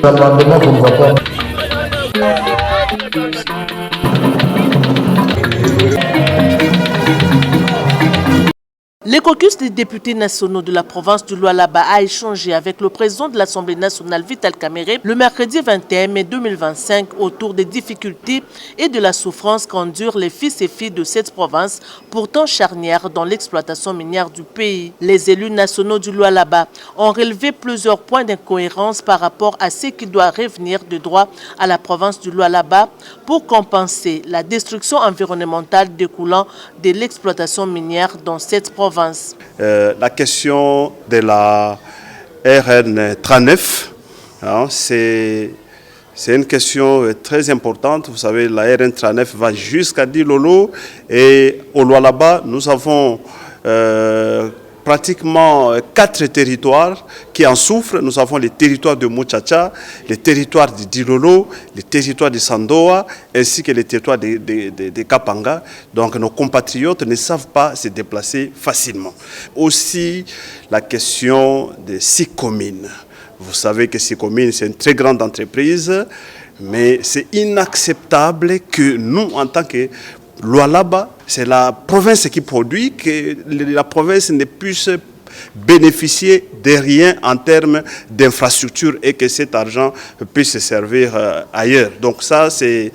L'amendement qu'on va pas. Le caucus des députés nationaux de la province du Lualaba a échangé avec le président de l'Assemblée nationale Vital Kamerhe le mercredi 21 mai 2025 autour des difficultés et de la souffrance qu'endurent les fils et filles de cette province, pourtant charnière dans l'exploitation minière du pays. Les élus nationaux du Lualaba ont relevé plusieurs points d'incohérence par rapport à ce qui doit revenir de droit à la province du Lualaba pour compenser la destruction environnementale découlant de l'exploitation minière dans cette province. La question de la RN39, hein, c'est une question très importante. Vous savez, la RN39 va jusqu'à Dilolo et au Lualaba, nous avons pratiquement 4 territoires qui en souffrent. Nous avons les territoires de Muchacha, les territoires de Dilolo, les territoires de Sandoa, ainsi que les territoires de Kapanga. Donc nos compatriotes ne savent pas se déplacer facilement. Aussi la question des 6 communes. Vous savez que 6 communes, c'est une très grande entreprise, mais c'est inacceptable que nous, en tant que Lualaba, c'est la province qui produit, que la province ne puisse bénéficier de rien en termes d'infrastructure et que cet argent puisse servir ailleurs. Donc ça, c'est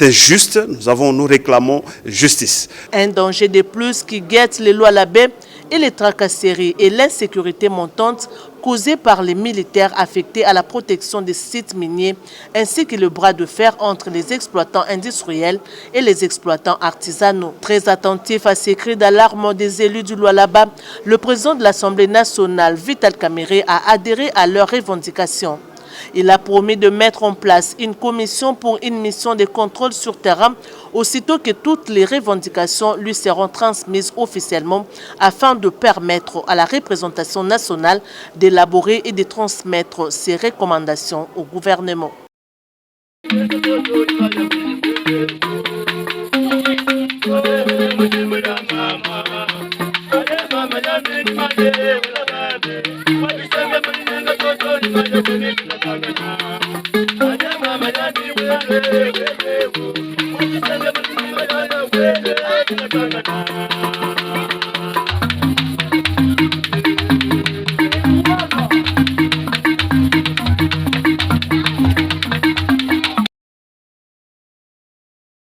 injuste. Nous réclamons justice. Un danger de plus qui guette les Lualabais et les tracasseries et l'insécurité montante causée par les militaires affectés à la protection des sites miniers, ainsi que le bras de fer entre les exploitants industriels et les exploitants artisanaux. Très attentif à ces cris d'alarme des élus du Lualaba, le président de l'Assemblée nationale, Vital Kamerhe, a adhéré à leurs revendications. Il a promis de mettre en place une commission pour une mission de contrôle sur terrain, aussitôt que toutes les revendications lui seront transmises officiellement afin de permettre à la représentation nationale d'élaborer et de transmettre ses recommandations au gouvernement. Thank you.